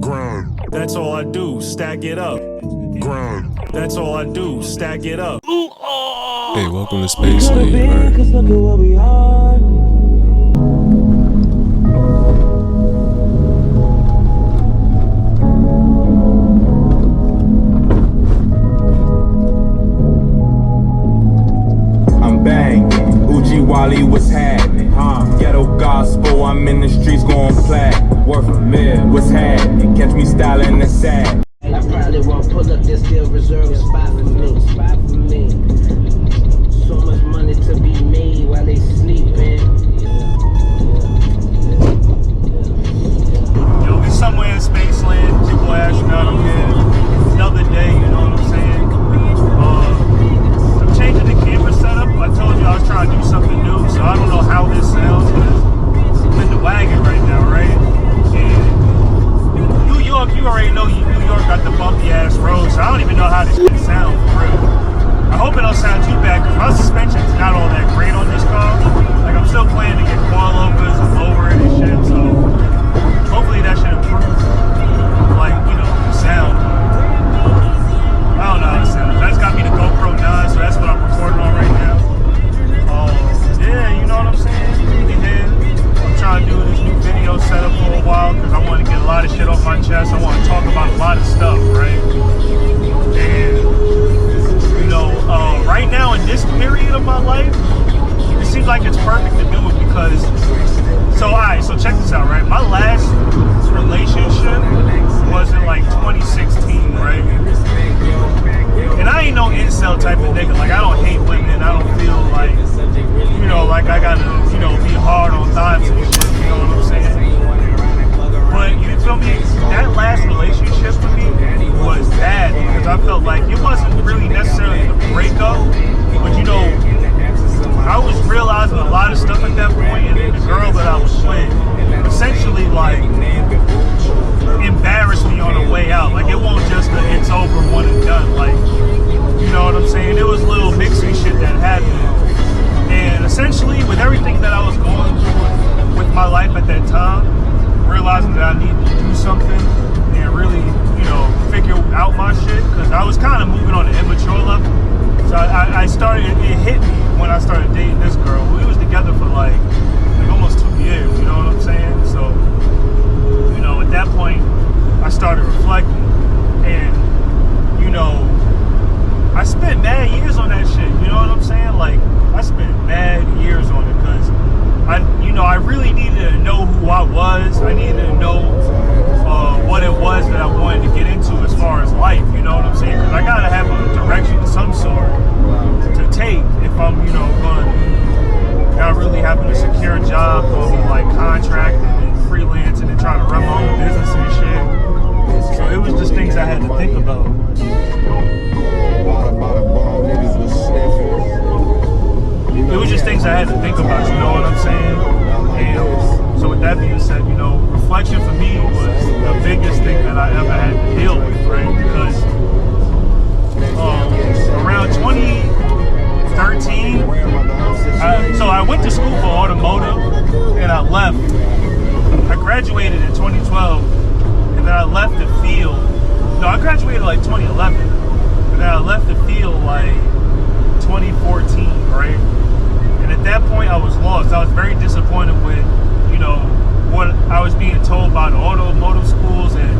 Grind. That's all I do, stack it up. Grind. That's all I do, stack it up. Hey, welcome to Spc3lnd. Cause look at where we are. I'm banging, Uji Wally, what's happening? Ghetto gospel, I'm in the streets going plat. Worth a mil, what's happening? Catch me styling the sad. I probably won't pull up, there's still reserve a spot for me, So much money to be made while they sleeping. Yo, we somewhere in Spaceland. Your boy Astronaut, I'm here. Another day, you know what I'm saying? I'm changing the camera setup. I told you I was trying to do something new, so I don't know how this sounds, because I'm in the wagon right now, right? And New York, you already know New York got the bumpy ass roads, so I don't even know how this shit sounds for real. I hope it don't sound too bad, because my suspension's not all that great on this car. Like, I'm still planning to get coilovers and lower it and shit, so hopefully that should improve, like, you know, the sound. I don't know how it sounds. That's got me the GoPro 9, so that's what I'm recording on right now. Yeah, you know what I'm saying? I'm trying to do this new video setup for a while, because I want to get a lot of shit off my chest. I want to talk about a lot of stuff, right? And you know, right now in this period of my life, it seems like it's perfect to do it because, so alright, so check this out, right? My last relationship was in like 2016, right? And I ain't no incel type of nigga. Like, I don't hate women. I don't feel like, you know, like I gotta, you know, be hard on times and shit, you know what I'm saying? But you feel me? That last relationship for me was bad because I felt like it wasn't really necessarily the breakup, but you know, I was realizing a lot of stuff at that point, and the girl that I was with essentially like embarrassed me on the way out. Like, it won't just it's over, one and done. Like, you know what I'm saying? It was little mixy shit that happened, and essentially with everything that I was going through with my life at that time, realizing that I needed to do something and really, you know, figure out my shit, because I was kind of moving on an immature level. So I started, it hit me when I started dating this girl. We was together for like almost 2 years, you know what I'm saying? So, you know, at that point, I started reflecting, and, you know, I spent mad years on that shit, you know what I'm saying? Like, I spent mad years on it, because I really needed to know who I was. I needed to know what it was that I wanted to get into as far as life, you know what I'm saying? Because I gotta have a direction of some sort to take if I'm, you know, not really having a secure job, going like contracting and freelancing and trying to run my own business and shit. So it was just things I had to think about. It was just things I had to think about, you know what I'm saying? And so with that being said, you know, reflection for me was the biggest thing that I ever had to deal with, right? Because around 2013, so I went to school for automotive, and I left. I graduated in 2012, and then I left the field. No, I graduated like 2011, and then I left the field like 2014, right? And at that point, I was lost. I was very disappointed with, you know, what I was being told by the automotive schools, and,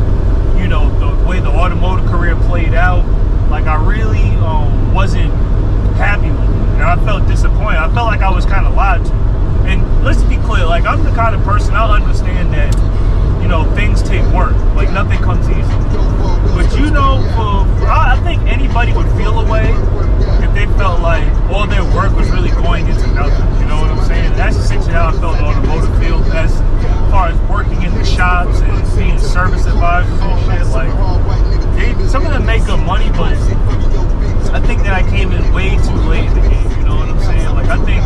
you know, the way the automotive career played out. Like, I really wasn't happy with it, and I felt disappointed. I felt like I was kind of lied to. And let's be clear, like, I'm the kind of person, I'll understand that, you know, things take work. Like, nothing comes easy. But, you know, I think anybody would feel a way if they felt like all their work was really going into nothing. You know what I'm saying? That's essentially how I felt in the automotive field, as far as working in the shops and being service advisors and shit. Like, some of them make good money, but I think that I came in way too late in the game. You know what I'm saying? Like, I think,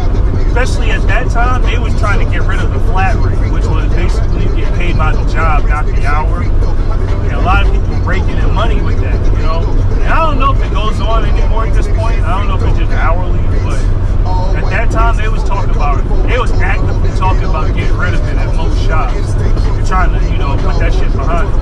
especially at that time, they was trying to get rid of the flat rate, which was basically get paid by the job, not the hour. And a lot of people breaking in money with that, you know? And I don't know if it goes on anymore at this point. I don't know if it's just hourly, but at that time, they was talking about it. They was actively talking about getting rid of it at most shops and trying to, you know, put that shit behind them.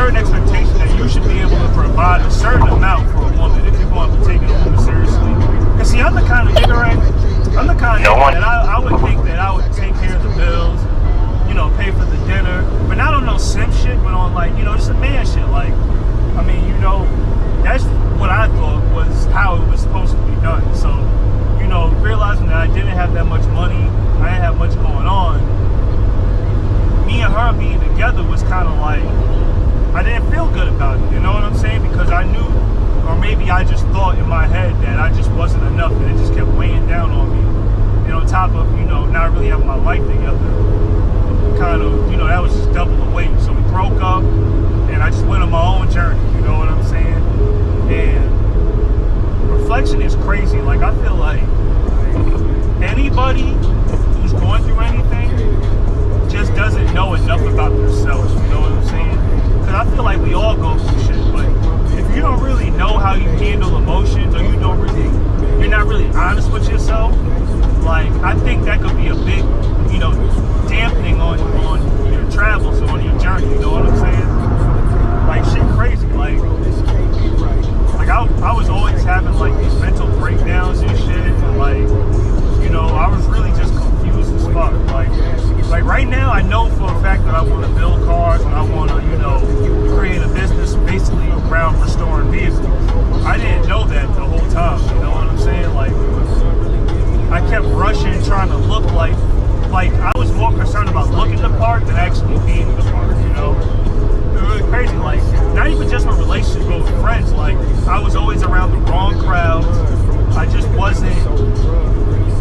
certain expectation that you should be able to provide a certain amount for a woman if you're going to be taking a woman seriously. And see, I'm the kind of nigga, right? I'm the kind of nigga that I would think that I would take care of the bills, you know, pay for the dinner, but not on no simp shit, but on like, you know, just a man shit. Like, I mean, you know, that's what I thought was how it was supposed to be done. So, you know, realizing that I didn't have that much money, I didn't have much going on, me and her being together was kind of like, I didn't feel good about it, you know what I'm saying? Because I knew, or maybe I just thought in my head that I just wasn't enough, and it just kept weighing down on me. And on top of, you know, not really having my life together, kind of, you know, that was just double the weight. So we broke up, and I just went on my own journey, you know what I'm saying? And reflection is crazy. Like, I feel like anybody who's going through anything just doesn't know enough about themselves, you know what I'm saying? Because I feel like we all go through shit, but if you don't really know how you handle emotions, or you're not really honest with yourself, like, I think that could be a big, you know, dampening on your travels or on your journey, you know what I'm saying? Like, shit crazy, like I was always having like these mental breakdowns and shit, and like, you know, I was really just confused as fuck. Like right now, I know for a fact that I want to build cars and I want to, you know, create a business basically around restoring vehicles. I didn't know that the whole time, you know what I'm saying? Like, I kept rushing, trying to look like I was more concerned about looking the part than actually being the part, you know? It was really crazy, like, not even just with relationships, but with friends. Like, I was always around the wrong crowds. I just wasn't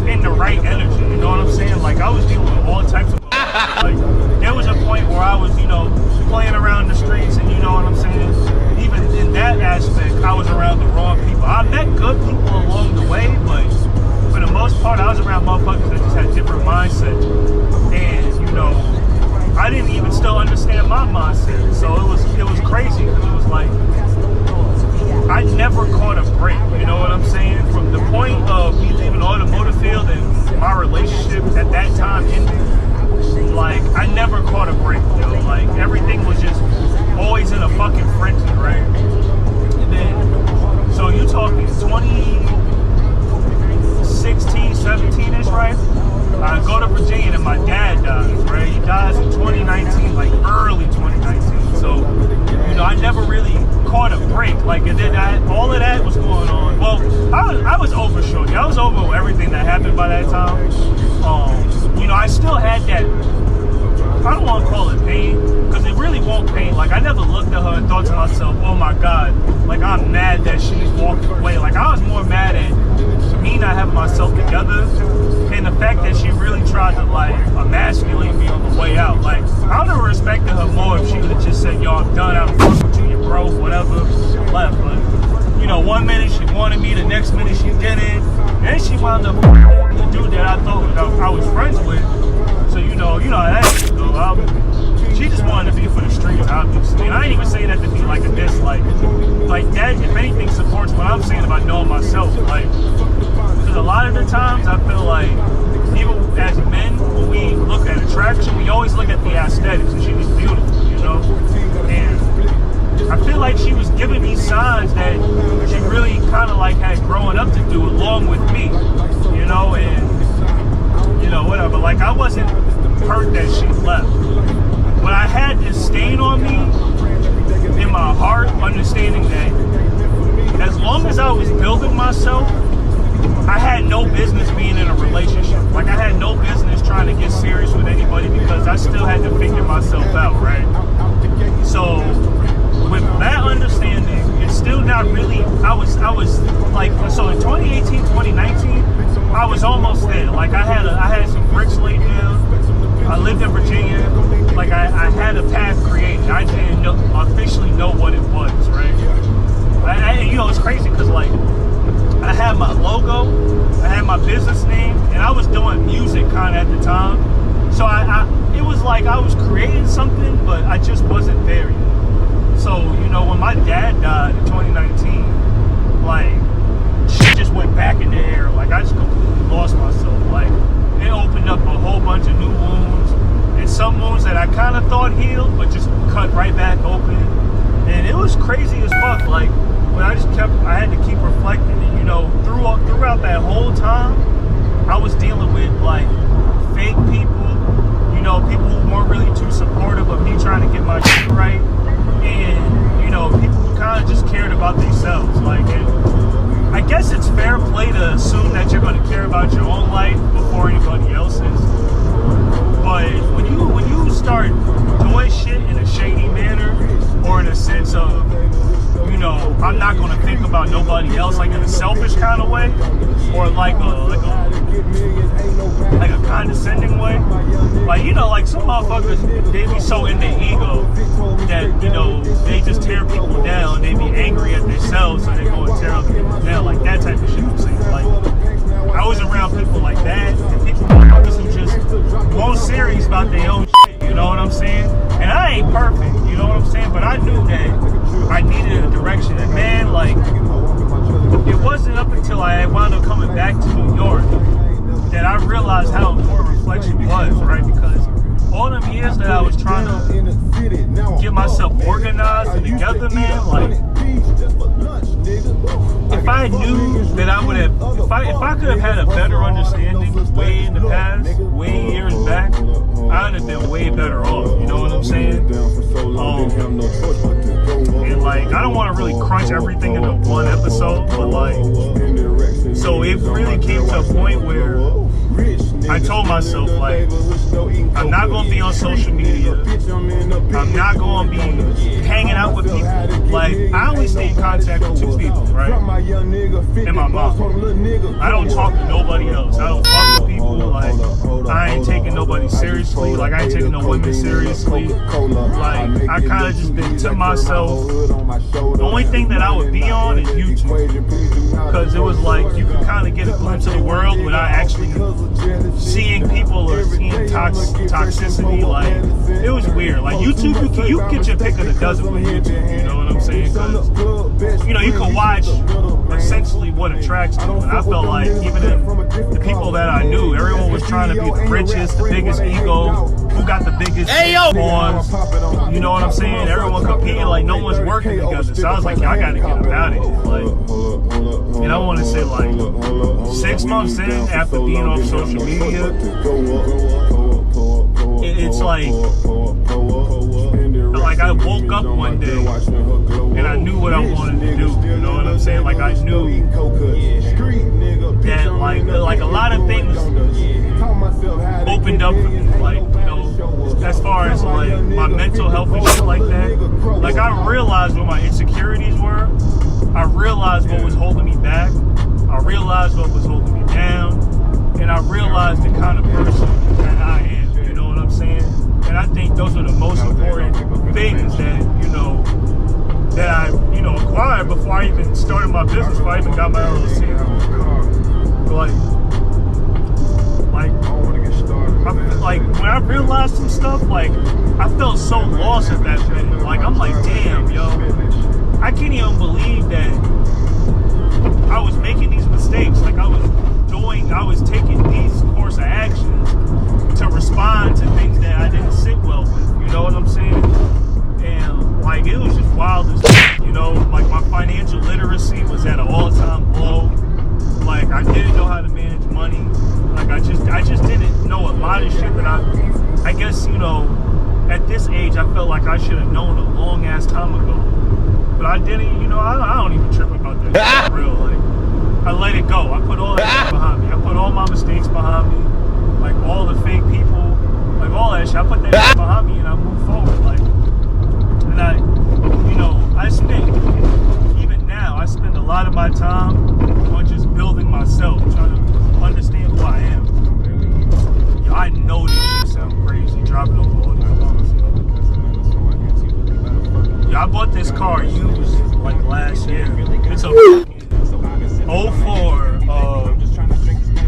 in the right energy, you know what I'm saying? Like, I was dealing with all types of like, there was a point where I was, you know, playing around the streets, and you know what I'm saying? Even in that aspect, I was around the wrong people. I met good people along the way, but for the most part, I was around motherfuckers that just had different mindsets. And, you know, I didn't even still understand my mindset. So it was crazy, because it was like, I never caught a break, you know what I'm saying? From the point of me leaving the automotive field and my relationship at that time ending, like, I never caught a break, you know? Like, everything was just always in a fucking frenzy, right? And then, so you talking 16, 17-ish, right? I go to Virginia and my dad dies, right? He dies in 2019, like early 2019. So, you know, I never really caught a break. Like, and then all of that was going on. Well, I was over shorty. I was over everything that happened by that time. You know, I still had that, I don't want to call it pain, because it really won't pain. Like, I never looked at her and thought to myself, oh my God, like, I'm mad that she's walking away. Like, I was more mad at me not having myself together, and the fact that she really tried to, like, emasculate me on the way out. Like, I would have respected her more if she would have just said, yo, I'm done, I don't fuck with you, you're broke, whatever, left. But, you know, one minute she wanted me, the next minute she didn't. Then she wound up with the dude that I thought I was friends with. So, you know how that shit go. She just wanted to be for the streets, obviously. And I ain't even say that to be like a diss. Like that, if anything, supports what I'm saying about knowing myself. Like, because a lot of the times I feel like, even as men, when we look at attraction, we always look at the aesthetics. And she was beautiful, you know? And I feel like she was giving me signs that she really kind of like had growing up to do along with me, you know? And, you know, whatever. Like, I wasn't hurt that she left. But I had this stain on me in my heart, understanding that as long as I was building myself, I had no business being in a relationship. Like, I had no business trying to get serious with anybody, because I still had to figure myself out, right? So, with that understanding, it's still not really, I was like, so in 2018, 2019, I was almost there. Like, I had some bricks laid down. I lived in Virginia. Like, I had a path created. I didn't officially know what it was, right? You know, it's crazy, because, like, I had my logo, I had my business name, and I was doing music kind of at the time. So it was like I was creating something, but I just wasn't there yet. So, you know, when my dad died in 2019, like, shit just went back in the air. Like, I just completely lost myself. Like, it opened up a whole bunch of new wounds, and some wounds that I kind of thought healed, but just cut right back open. crazy as fuck. Like, when I had to keep reflecting, and, you know, throughout that whole time, I was dealing with like fake people, you know, people who weren't really too supportive of me trying to get my shit right, and, you know, people who kind of just cared about themselves. Like, I guess it's fair play to assume that you're going to care about your own life before anybody else's. But when you start doing shit in a shady manner, or in a sense of, you know, I'm not going to think about nobody else, like in a selfish kind of way, or like a condescending way. Like, you know, like some motherfuckers, they be so in their ego that, you know, they just tear people down. They be angry at themselves, so they go and tear other people down. Like that type of shit I'm saying. Like, I was around people like that, and people who just won't serious about their own shit, you know what I'm saying? And I ain't perfect, you know what I'm saying? But I knew that I needed a direction. And man, like, it wasn't up until I wound up coming back to New York that I realized how important reflection was, right? Because all them years that I was trying to get myself organized and together, man, like, if I knew that I would have, if I could have had a better understanding way in the past, way years back, I'd have been way better off, you know what I'm saying? And like, I don't want to really crunch everything into one episode, but like, so it really came to a point where I told myself, like, I'm not going to be on social media. I'm not going to be hanging out with people. Like, I only stay in contact with two people, right? And my mom. I don't talk to nobody else. I don't fuck with people. Like, I ain't taking nobody seriously. Like, I ain't taking no women seriously. Like, I kind of just been to myself. The only thing that I would be on is YouTube. Because it was like, you could kind of get a glimpse of the world without actually seeing people or seeing toxicity. Like, it was weird. Like, YouTube, you get your pick of the dozen with YouTube, you know what I'm saying? Because, you know, you can watch essentially what attracts you. And I felt like even the people that I knew, everyone was trying to be the richest, the biggest ego, who got the biggest spawns, you know what I'm saying? Everyone competing, like no one's working together. So I was like, I gotta get them out of here. Like, and I want to say, like, 6 months in, after being on social media, it's like I woke up one day and I knew what I wanted to do, you know what I'm saying? Like, I knew that like a lot of things opened up for me, like, you know, as far as like my mental health and shit like that. Like, I realized what my insecurities were. I realized what was holding me back. I realized what was holding me down. And I realized the kind of person that I am, you know what I'm saying? And I think those are the most important things that, you know, that I, you know, acquired before I even started my business, before I even got my LLC. Like, when I realized some stuff, like, I felt so lost at that minute. Like, I'm like, damn, yo, I can't even believe that I was making these mistakes. Like, I was taking these course of actions to respond to things that I didn't sit well with, you know what I'm saying? And like, it was just wild as shit, you know? Like, my financial literacy was at an all-time low. Like, I didn't know how to manage money. Like, I just didn't know a lot of shit that I guess, you know, at this age, I felt like I should have known a long ass time ago. But I didn't, you know, I don't even trip about that shit for real. Like, I let it go. I put all that shit behind me. I put all my mistakes behind me. Like, all the fake people, like all that shit. I put that shit behind me and I moved forward. Like, and I, you know, even now, I spend a lot of my time on just building myself, trying to understand who I am. Yo, I know this shit sound crazy, dropping over all these balls. Yo, I bought this car used like last year. It's a 04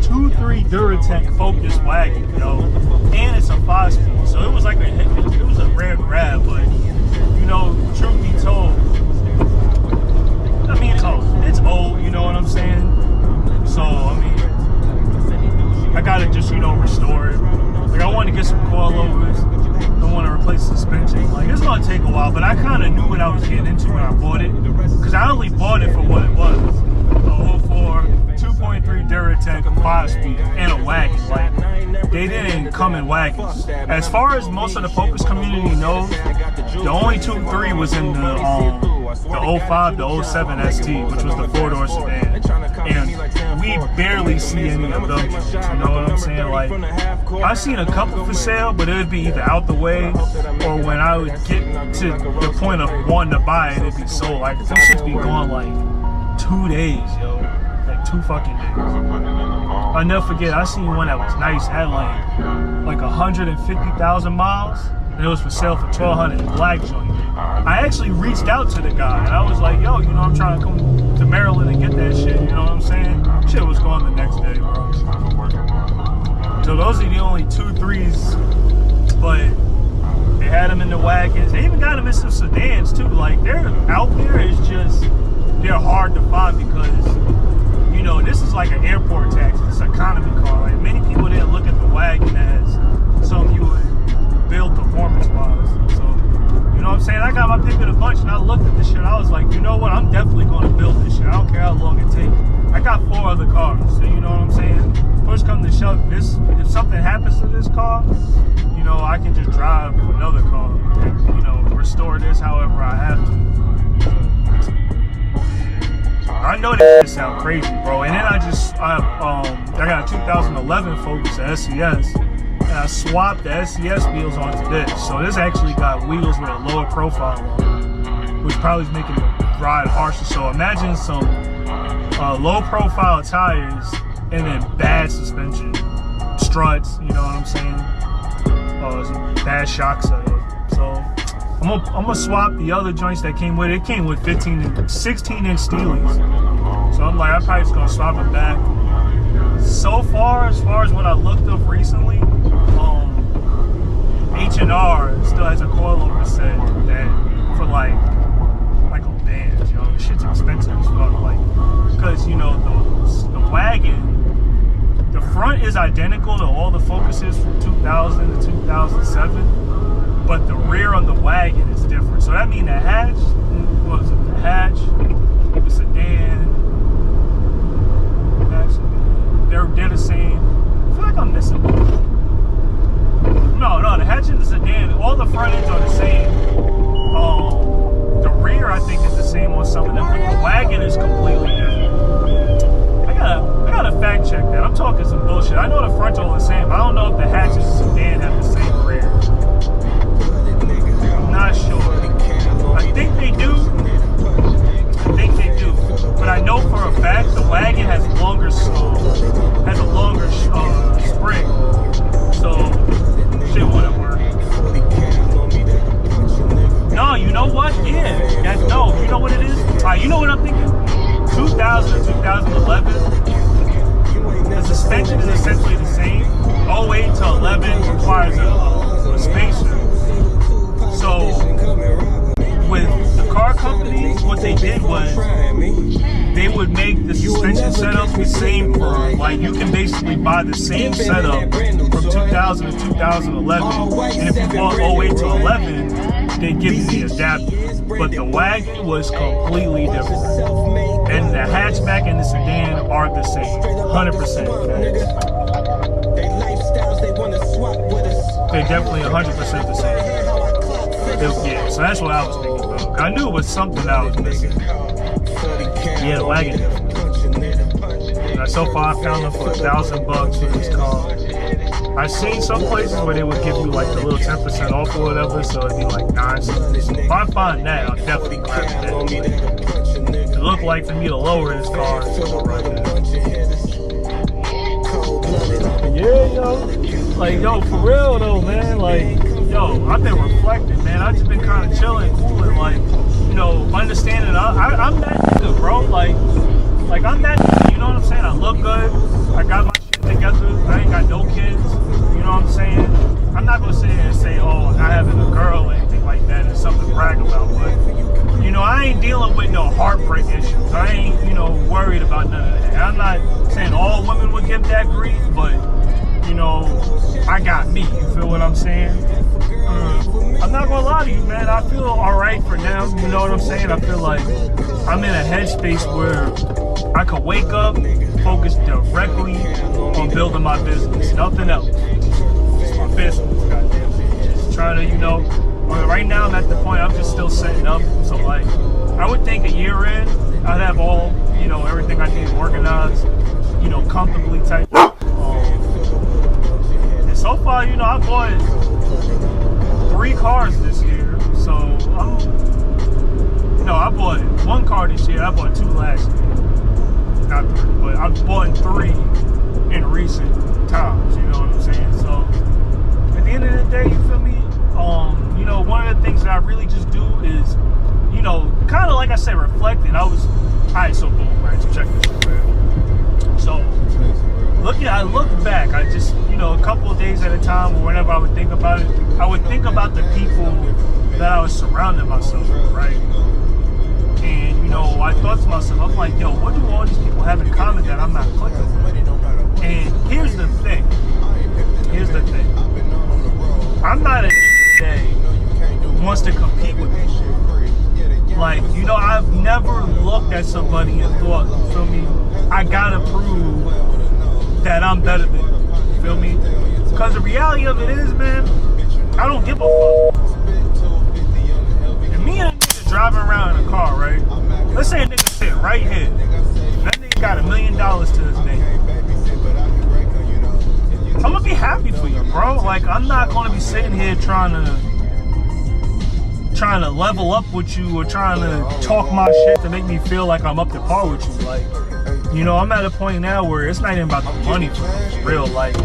2.3 Duratec Focus wagon, yo, and it's a 5-speed. So it was like it was a rare grab, but you know, truth be told, I mean, it's old, you know what I'm saying? So, I mean, I gotta just, you know, restore it. Like, I want to get some coilovers. I want to replace suspension. Like, it's gonna take a while but I kind of knew what I was getting into when I bought it, because I only bought it for what it was. A 04 2.3 Duratec 5-speed and a wagon. Like, they didn't come in wagons. As far as most of the Focus community knows, the only 2.3 was in the 05 to 07 ST, which was the 4-door sedan. And we barely see any of them. You know what I'm saying? Like, I've seen a couple for sale, but it would be either out the way, or when I would get to the point of wanting to buy it, it'd be sold. Like, them shits be gone like 2 days, yo. Like 2 fucking days. I'll never forget, I seen one that was nice, had like 150,000 miles, and it was for sale for $1,200, black joint. I actually reached out to the guy, and I was like, yo, you know, I'm trying to come to Maryland and get that shit, you know what I'm saying? Shit was gone the next day, bro. So those are the only 2.3s, but they had them in the wagons. They even got them in some sedans too. Like, they're out there, it's just, they're hard to find because, you know, this is like an airport taxi. It's an economy car. Like, many people didn't look at the wagon as something you would build performance-wise. So, you know what I'm saying? I got my pick of the bunch, and I looked at this shit. I was like, you know what? I'm definitely going to build this shit. I don't care how long it takes. I got 4 other cars, so you know what I'm saying? First come to shove, if something happens to this car, you know, I can just drive another car and, you know, restore this however I have to. I know that shit sound crazy, bro. And then I got a 2011 Focus, a SCS, and I swapped the SCS wheels onto this. So this actually got wheels with a lower profile on it, which probably is making the ride harsher. So imagine some low profile tires and then bad suspension, struts, you know what I'm saying? Bad shock setup. So I'm gonna swap the other joints that came with it. It came with 16 inch Steelies. So I'm like, I'm probably just gonna swap it back. So far, as what I looked up recently, H&R still has a coilover set that for like a band, you know, shit's expensive as fuck. Like, because, you know, the wagon, the front is identical to all the Focuses from 2000 to 2007, but the rear on the wagon is different. So that means the hatch, what was it? The hatch, the sedan, they're the same. I feel like I'm missing one. No, the hatch and the sedan, all the front ends are the same. The rear, I think, is the same on some of them, but the wagon is completely different. I gotta fact check that. I'm talking some bullshit. I know the front's all the same, but I don't know if the hatch and the sedan have the same rear. I'm not sure. I think they do. But I know for a fact the wagon has a longer spring. So shit wouldn't work. No, you know what? Yeah. No, you know what it is? You know what I'm thinking? 2000 to 2011. The suspension is essentially the same. 08 to 11 requires a spacer. So with the car companies, what they did was they would make the suspension setups the same for, like, you can basically buy the same setup from 2000 to 2011, and if you bought 08 to 11, they give you the adapter. But the wagon was completely different, and the hatchback and the sedan are the same, 100%. They're definitely 100% the same. Yeah, so that's what I was thinking about. I knew it was something I was missing. Yeah, the wagon. So far I found them for $1,000 for this car. I've seen some places where they would give you like the little 10% off or whatever, so it'd be like $9 something. If I find that, I'll definitely grab that. It looked like for me to lower this car. Yeah, yo. Like, yo, for real though, man. Like, yo, I've been reflecting, man. I've just been kind of chilling, cooling, like, you know, understanding. I'm that nigga, bro. Like I'm that nigga, you know what I'm saying? I look good. I got my shit together. I ain't got no kids. You know what I'm saying? I'm not gonna sit here and say, oh, I having a girl or anything like that. It's something to brag about, but you know, I ain't dealing with no heartbreak issues. I ain't, you know, worried about none of that. I'm not saying all women would give that grief, but you know, I got me. You feel what I'm saying? I'm not gonna lie to you, man. I feel alright for now. You know what I'm saying? I feel like I'm in a headspace where I could wake up, focus directly on building my business. Nothing else. It's my business, goddamn. Just trying to, you know, right now I'm at the point I'm just still setting up. So like, I would think a year in, I'd have all, you know, everything I need organized, you know, comfortably type. And so far, you know, I bought 3 cars this year. So I bought 1 car this year. I bought 2 last year. Not 3, but I've bought 3 in recent times. You know what I'm saying? So at the end of the day, you feel me? You know, one of the things that I really just do is, you know, kind of like I said, reflecting. All right, so boom, right? So check this out, man. So I look back. I just, you know, a couple of days at a time, or whenever I would think about it, I would think about the people that I was surrounding myself with, right? And, you know, I thought to myself, I'm like, yo, what do all these people have in common that I'm not clicking with? And here's the thing. I'm not a that wants to compete with me. Like, you know, I've never looked at somebody and thought, you feel me, I gotta prove that I'm better than you. You feel me? Because the reality of it is, man, I don't give a fuck. And me and a nigga driving around in a car, right? Let's say a nigga sit right here. That nigga got $1 million to his name. I'm gonna be happy for you, bro. Like, I'm not gonna be sitting here trying to level up with you or trying to talk my shit to make me feel like I'm up to par with you. Like, you know, I'm at a point now where it's not even about the money for real. Like,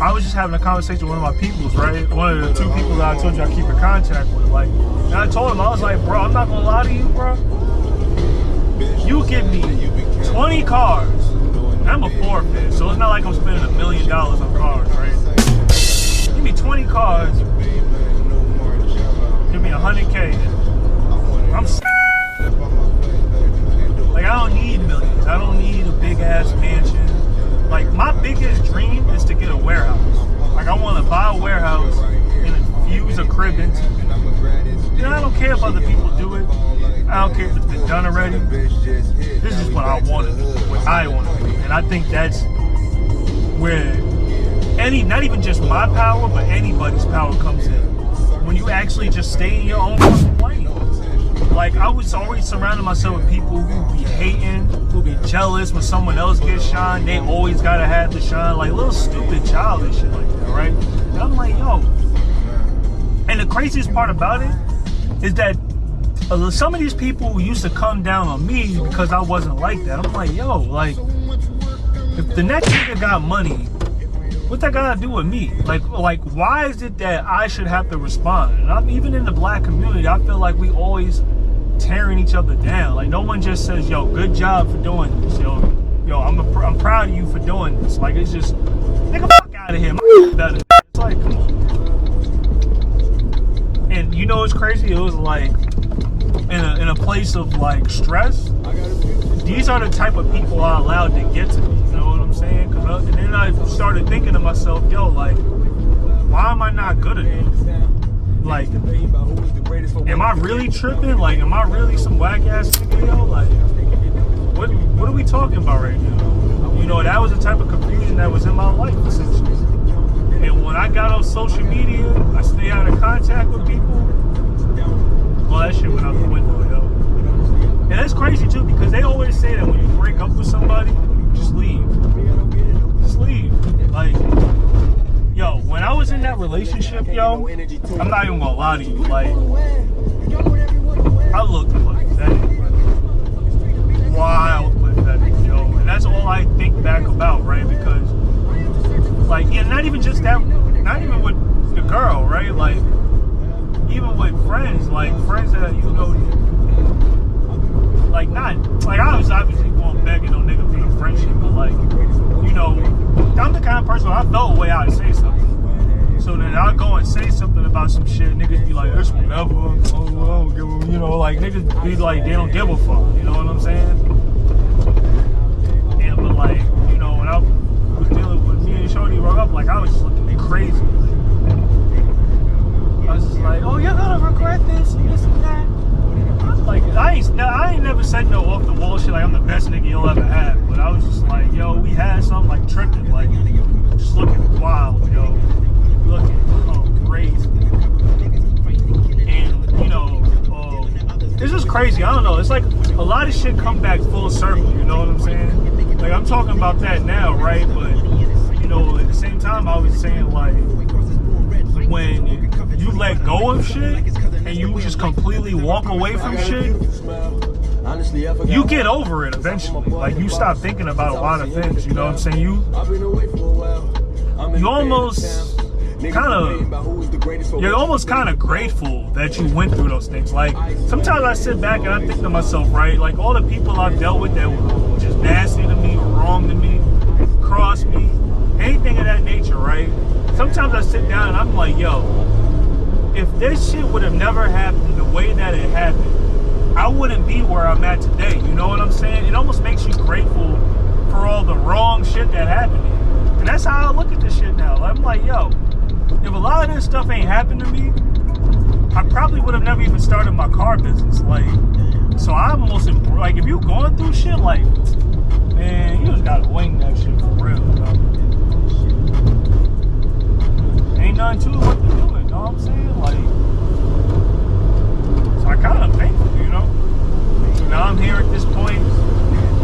I was just having a conversation with one of my peoples, right? One of the 2 people that I told you I keep in contact with. Like, and I told him, I was like, bro, I'm not gonna lie to you, bro. You give me 20 cars, and I'm a forfeit, so it's not like I'm spending $1 million on cars, right? Give me 20 cars, give me 100K. I'm like, I don't need millions. I don't need a big ass mansion. Like, my biggest dream is to get a warehouse. Like, I want to buy a warehouse and infuse a crib into it. You know, I don't care if other people do it. I don't care if it's been done already. This is what I want to do, what I want to do. And I think that's where not even just my power, but anybody's power comes in. When you actually just stay in your own fucking lane. Like, I was always surrounding myself with people who be hating, who be jealous when someone else gets shine. They always gotta have the shine, like little stupid childish shit like that, right? And I'm like, yo. And the craziest part about it is that some of these people used to come down on me because I wasn't like that. I'm like, yo, like, if the next nigga got money, what that got to do with me? Like, why is it that I should have to respond? And I'm even in the black community, I feel like we always tearing each other down. Like, no one just says, yo, good job for doing this. Yo, I'm proud of you for doing this. Like, it's just, nigga, fuck out of here. My better. It's like, come on. And you know what's crazy? It was like, in a place of like stress, these are the type of people I allowed to get to me. You know what I'm saying? And then I started thinking to myself, yo, like, why am I not good at this? Like, am I really tripping? Like, am I really some whack ass nigga, yo? Like, what are we talking about right now? You know, that was the type of confusion that was in my life, essentially. And when I got on social media, I stay out of contact with people. Well, that shit went out the window, yo. And that's crazy too, because they always say that when you break up with somebody, just leave. Just leave. Like, yo, when I was in that relationship, yo, I'm not even gonna lie to you, like, I looked pathetic. Wild pathetic, yo. And that's all I think back about, right? Because, like, and not even just that, not even with the girl, right? Like, even with friends, like friends that, you know, like, not, like, I was obviously going begging on nigga for the friendship, but like, you know, I'm the kind of person, I know a way how to say something. So then I'll go and say something about some shit, niggas be like, it's whatever, oh, I don't give a, you know, like, niggas be like, they don't give a fuck, you know what I'm saying? And, but like, you know, when I was dealing with me and Shorty broke up, like, I was just looking crazy. I was just like, oh, you're gonna regret this and this and that. Like, I ain't never said no off the wall shit, like I'm the best nigga you'll ever have. But I was just like, yo, we had something like tripping, like just looking wild, yo. Looking crazy. And, you know, it's just crazy. I don't know. It's like a lot of shit come back full circle, you know what I'm saying? Like, I'm talking about that now, right? But, you know, at the same time, I was saying, like, when you let go of shit and you just completely walk away from shit, you get over it eventually. Like, you stop thinking about a lot of things, you know what I'm saying? You almost you're almost kind of grateful that you went through those things. Like, sometimes I sit back and I think to myself, right, like all the people I've dealt with that were just nasty to me, or wrong to me, crossed me, anything of that nature, right? Sometimes I sit down and I'm like, yo, if this shit would have never happened the way that it happened, I wouldn't be where I'm at today. You know what I'm saying? It almost makes you grateful for all the wrong shit that happened to you. And that's how I look at this shit now. I'm like, yo, if a lot of this stuff ain't happened to me, I probably would have never even started my car business. Like, so I'm almost like, if you going through shit, like, man, you just gotta wing that shit for real, you know? Ain't nothing to it what to do it, you know what I'm saying? Like, so I kind of thankful, you know? So now I'm here at this point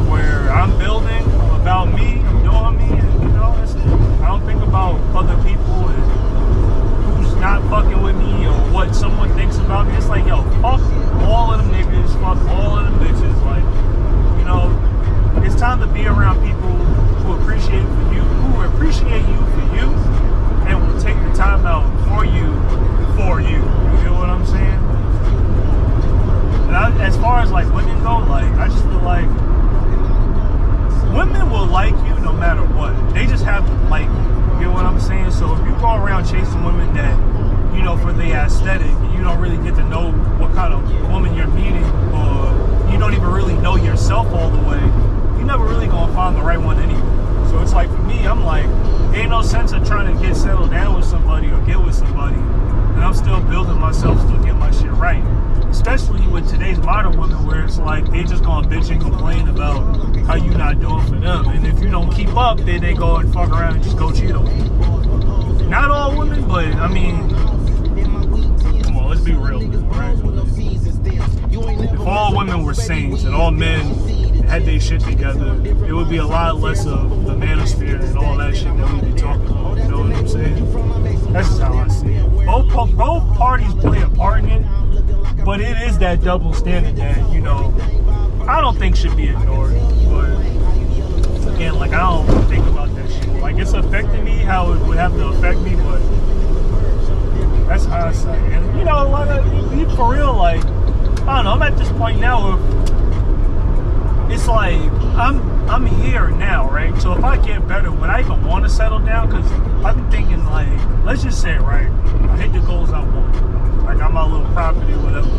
where I'm building, I'm about me, I'm doing me, and you know, that's it. I don't think about other people and who's not fucking with me or what someone thinks about me. It's like, yo, fuck all of them niggas, fuck all of them bitches. Like, you know, it's time to be around people who appreciate you for you, and will take the time out for you. You feel what I'm saying? And as far as like women go, like, I just feel like women will like you no matter what. They just have to like you. You get what I'm saying? So if you go around chasing women that, you know, for the aesthetic, and you don't really get to know what kind of woman you're meeting, or you don't even really know yourself all the way, you're never really gonna find the right one anyway. So it's like, for me, I'm like, ain't no sense of trying to get settled down with somebody or get with somebody, and I'm still building myself, still getting my shit right. Especially with today's modern women, where it's like they just gonna bitch and complain about how you not doing for them, and if you don't keep up, then they go and fuck around and just go cheat on you. Not all women, but I mean, come on, let's be real, right? If all women were saints and all men had their shit together, it would be a lot less of the manosphere and all that shit that we be talking about. You know what I'm saying? That's just how I see it. Both parties play a part in it, but it is that double standard that, you know, I don't think should be ignored. But again, like, I don't think about that shit. Like, it's affecting me how it would have to affect me, but that's how I say it. And, you know, like, for real, like, I don't know, I'm at this point now where it's like, I'm here now, right? So if I get better, would I even want to settle down? Because I've been thinking, like, let's just say, right, I hit the goals I want. I got my little property, whatever.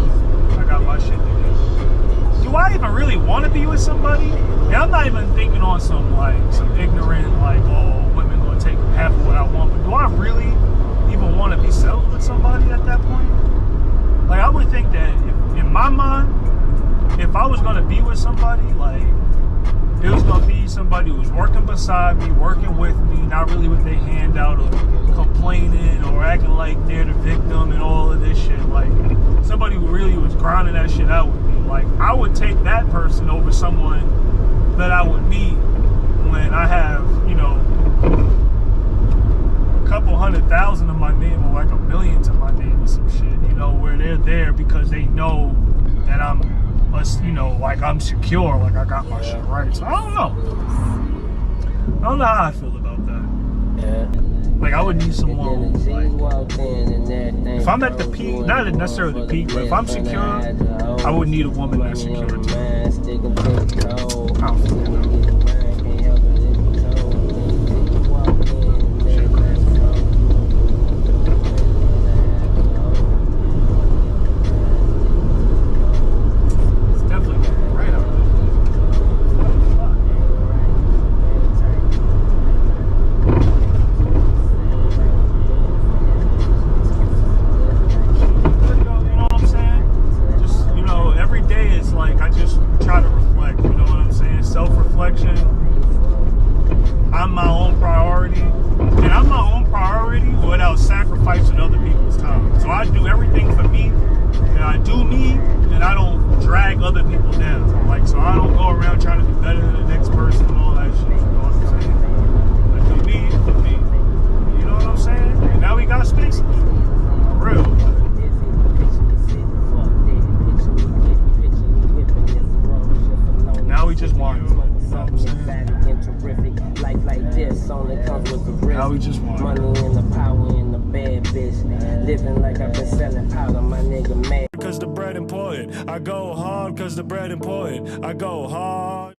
I got my shit together. Do I even really want to be with somebody? And I'm not even thinking on some ignorant, like, oh, women gonna take half of what I want. But do I really even want to be settled with somebody at that point? Like, I would think that in my mind, if I was gonna be with somebody, like, it was gonna be somebody who was working beside me, working with me, not really with their hand out or complaining or acting like they're the victim and all of this shit. Like, somebody who really was grinding that shit out with me. Like, I would take that person over someone that I would meet when I have, you know, a couple 100,000 to my name or like $1 million to my name or some shit, you know, where they're there because they know that I'm, you know, like, I'm secure, like I got my shit right. So I don't know how I feel about that. Like, I would need someone who, like, if I'm at the peak, not necessarily the peak, but if I'm secure, I would need a woman that's secure too. I don't feel that. Now we just won. Money and the power and the bad bitch. Living like I've been selling powder, my nigga mad. Cause the bread important. I go hard cause the bread important. I go hard.